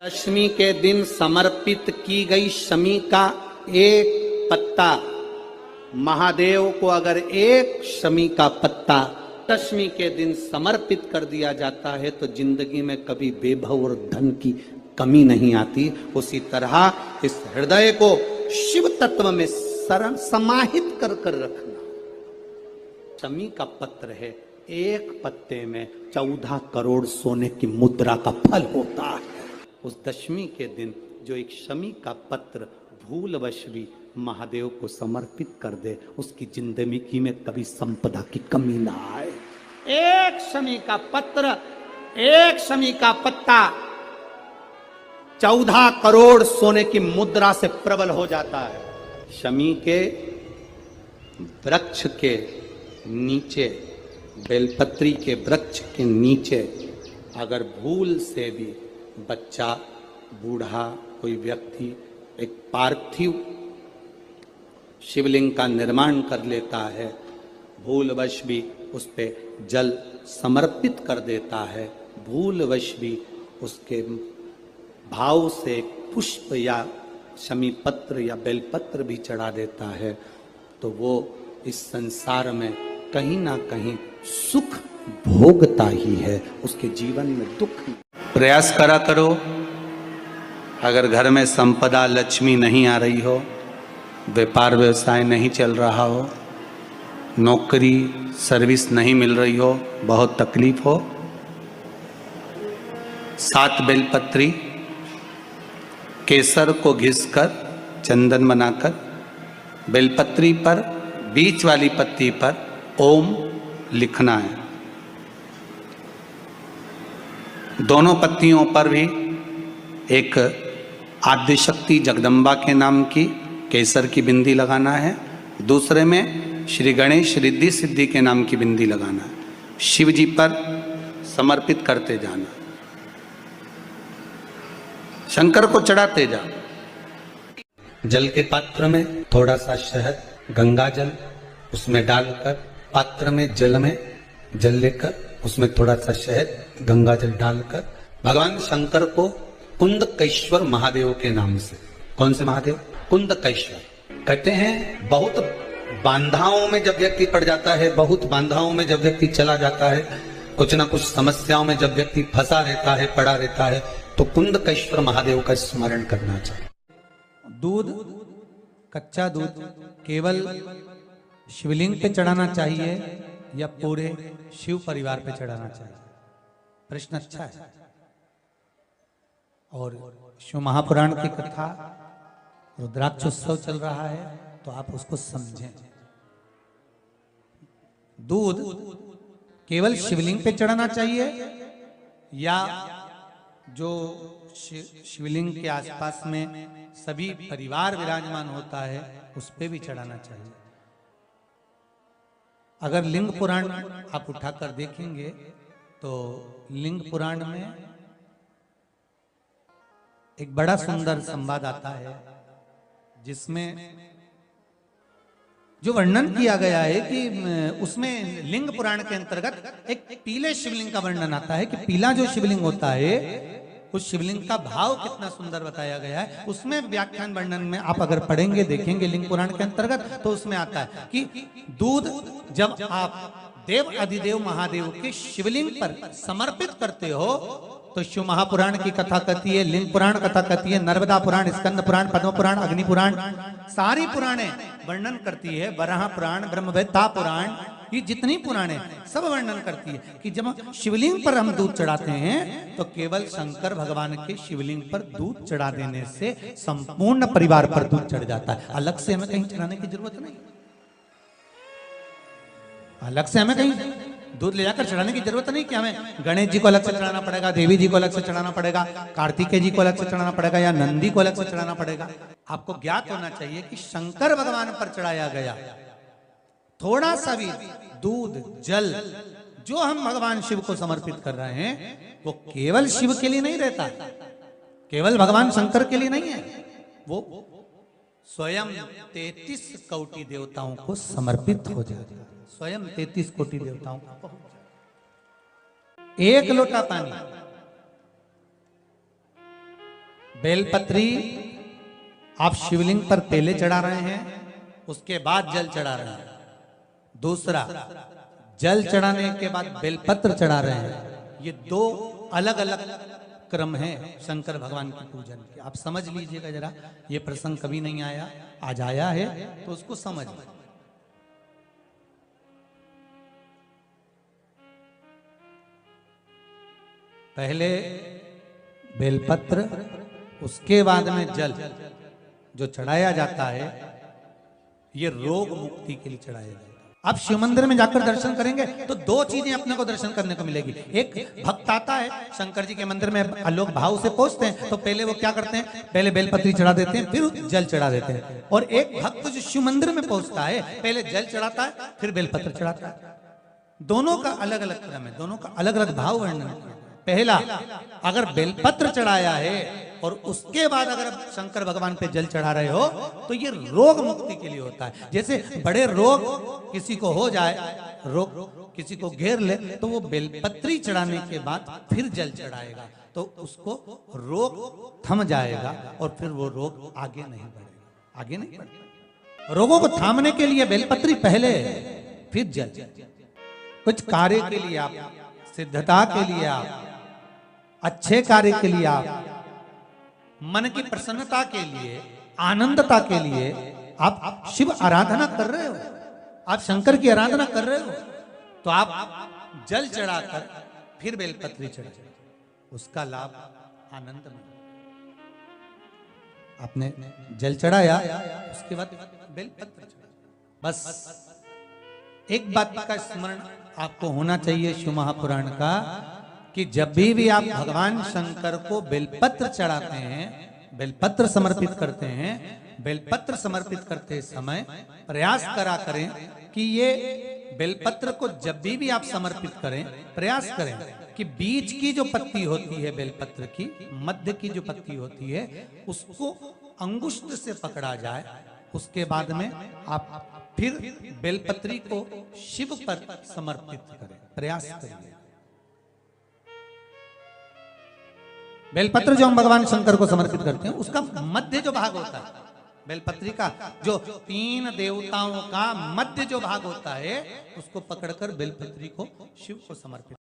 दशमी के दिन समर्पित की गई शमी का एक पत्ता, महादेव को अगर एक शमी का पत्ता दशमी के दिन समर्पित कर दिया जाता है तो जिंदगी में कभी वैभव और धन की कमी नहीं आती। उसी तरह इस हृदय को शिव तत्व में समाहित कर रखना। शमी का पत्र है, एक पत्ते में 14 करोड़ सोने की मुद्रा का फल होता है। उस दशमी के दिन जो एक शमी का पत्र भूलवश भी महादेव को समर्पित कर दे, उसकी जिंदगी में कभी संपदा की कमी ना आए। एक शमी का पत्र, एक शमी का पत्ता 14 करोड़ सोने की मुद्रा से प्रबल हो जाता है। शमी के वृक्ष के नीचे, बेलपत्री के वृक्ष के नीचे अगर भूल से भी बच्चा, बूढ़ा, कोई व्यक्ति एक पार्थिव शिवलिंग का निर्माण कर लेता है, भूलवश भी उस पे जल समर्पित कर देता है, भूलवश भी उसके भाव से पुष्प या शमी पत्र या बेलपत्र भी चढ़ा देता है, तो वो इस संसार में कहीं ना कहीं सुख भोगता ही है, उसके जीवन में दुख नहीं। प्रयास करा करो, अगर घर में संपदा लक्ष्मी नहीं आ रही हो, व्यापार व्यवसाय नहीं चल रहा हो, नौकरी सर्विस नहीं मिल रही हो, बहुत तकलीफ हो, 7 बेलपत्री केसर को घिसकर चंदन बनाकर बेलपत्री पर बीच वाली पत्ती पर ओम लिखना है। दोनों पत्तियों पर भी एक आद्यशक्ति जगदम्बा के नाम की केसर की बिंदी लगाना है, दूसरे में श्री गणेश रिद्धि सिद्धि के नाम की बिंदी लगाना है। शिव जी पर समर्पित करते जाना, शंकर को चढ़ाते जा। जल के पात्र में थोड़ा सा शहद, गंगा जल उसमें डालकर, पात्र में जल लेकर उसमें थोड़ा सा शहद, गंगा जल डालकर भगवान शंकर को कुंदकेश्वर महादेव के नाम से, कौन से महादेव? कुंदकेश्वर। कहते हैं बहुत बांधाओं में जब व्यक्ति पड़ जाता है, बहुत बांधाओं में जब व्यक्ति चला जाता है, कुछ ना कुछ समस्याओं में जब व्यक्ति फंसा रहता है, पड़ा रहता है, तो कुंदकेश्वर महादेव का स्मरण करना चाहिए। दूध, कच्चा दूध केवल शिवलिंग पे चढ़ाना चाहिए या पूरे शिव परिवार पे चढ़ाना चाहिए? प्रश्न अच्छा है। और शिव महापुराण की कथा, रुद्राक्ष उत्सव चल रहा है, तो आप उसको समझें। दूध केवल शिवलिंग पे चढ़ाना चाहिए या जो शिवलिंग के आसपास में सभी परिवार विराजमान होता है उस पे भी चढ़ाना चाहिए? अगर लिंग पुराण आप उठाकर देखेंगे तो लिंग पुराण में एक बड़ा सुंदर संवाद आता है जिसमें जो वर्णन किया गया है कि उसमें लिंग पुराण के अंतर्गत एक पीले शिवलिंग का वर्णन आता है कि पीला जो शिवलिंग होता है उस शिवलिंग का भाव कितना सुंदर बताया गया है। उसमें व्याख्यान वर्णन में आप अगर पढ़ेंगे, देखेंगे लिंग पुराण के अंतर्गत, तो उसमें आता है कि दूध जब आप देव अधिदेव महादेव के शिवलिंग पर समर्पित करते हो तो शिव महापुराण की कथा कहती है, लिंग पुराण कथा कहती है, नर्मदा पुराण, स्कंद पुराण, पद्म पुराण, अग्नि पुराण, सारी पुराणे वर्णन करती है, वराह पुराण, ब्रह्मवेत्ता पुराण, ये जितनी पुराणे सब वर्णन करती है कि जब शिवलिंग पर हम दूध चढ़ाते हैं तो केवल शंकर भगवान के शिवलिंग पर दूध चढ़ा देने से संपूर्ण परिवार पर दूध चढ़ जाता है। अलग से हमें कहीं चढ़ाने की जरूरत नहीं, अलग से हमें कहीं दूध ले जाकर चढ़ाने की जरूरत नहीं कि हमें गणेश जी को अलग से चढ़ाना पड़ेगा, देवी जी को अलग से चढ़ाना पड़ेगा, कार्तिकेय जी को अलग से चढ़ाना पड़ेगा या नंदी को अलग से चढ़ाना पड़ेगा। आपको ज्ञात होना चाहिए कि शंकर भगवान पर चढ़ाया गया थोड़ा सा भी दूध, जल जो हम भगवान शिव को समर्पित कर रहे हैं वो केवल शिव के लिए नहीं रहता, केवल भगवान शंकर के लिए नहीं है, वो स्वयं 33 कोटि देवताओं को समर्पित हो जाता है। स्वयं 33 कोटि देवताओं को एक लोटा पानी बेलपत्री आप शिवलिंग पर पहले चढ़ा रहे हैं, उसके बाद जल चढ़ा रहे हैं। दूसरा, जल चढ़ाने के बाद बेलपत्र चढ़ा रहे हैं। ये दो अलग अलग क्रम है शंकर भगवान की पूजन के। आप समझ लीजिएगा जरा, ये प्रसंग कभी नहीं आया, आज आया है तो उसको समझ लीजिए। पहले बेलपत्र, उसके बाद में जल जो चढ़ाया जाता है, ये रोग मुक्ति के लिए चढ़ाया जाता है। आप शिव मंदिर में जाकर दर्शन करेंगे तो दो चीजें अपने को दर्शन करने को मिलेगी। एक, भक्त आता है शंकर जी के मंदिर में, लोग भाव से पहुंचते हैं तो पहले वो क्या करते हैं, पहले बेलपत्री चढ़ा देते हैं, फिर जल चढ़ा देते हैं। और एक भक्त जो शिव मंदिर में पहुंचता है, पहले जल चढ़ाता है, फिर बेलपत्र चढ़ाता है। दोनों का अलग अलग क्रम है, दोनों का अलग अलग भाव वर्णन है। पहला, अगर बेलपत्र चढ़ाया है और उसके बाद अगर आप शंकर भगवान पे जल चढ़ा रहे हो तो ये रोग मुक्ति के लिए होता है। जैसे बड़े रोग किसी को हो जाए, रोग किसी को घेर ले, तो वो बेलपत्री चढ़ाने के बाद फिर जल चढ़ाएगा तो उसको रोग थम जाएगा और फिर वो रोग आगे नहीं बढ़ेगा, आगे नहीं बढ़ेगा। रोगों को थामने के लिए बेलपत्री पहले, फिर जल। कुछ कार्य के लिए आप, सिद्धता के लिए आप, अच्छे कार्य के लिए आप, मन की प्रसन्नता के लिए, आनंदता के लिए आप शिव आराधना कर रहे हो, आप शंकर की आराधना कर रहे हो, तो आप जल चढ़ाकर फिर बेलपत्री चढ़ाए, उसका लाभ आनंद में। आपने जल चढ़ाया, उसके बाद बेलपत्र चढ़ाया। बस एक बात का स्मरण आपको होना चाहिए शिव महापुराण का, कि जब भी आप भगवान शंकर को बेलपत्र चढ़ाते हैं, बेलपत्र समर्पित करते हैं, बेलपत्र समर्पित करते समय प्रयास करा करें कि ये बेलपत्र को जब भी आप समर्पित करें, प्रयास करें कि बीच की जो पत्ती होती है बेलपत्र की, मध्य की जो पत्ती होती है, उसको अंगुष्ठ से पकड़ा जाए। उसके बाद में आप फिर बेलपत्री को शिव पर समर्पित करें, प्रयास करें। बेलपत्र जो हम भगवान शंकर को समर्पित करते हैं, उसका मध्य जो भाग होता है, बेलपत्री का जो 3 देवताओं का मध्य जो भाग होता है, उसको पकड़कर बेलपत्री को शिव को समर्पित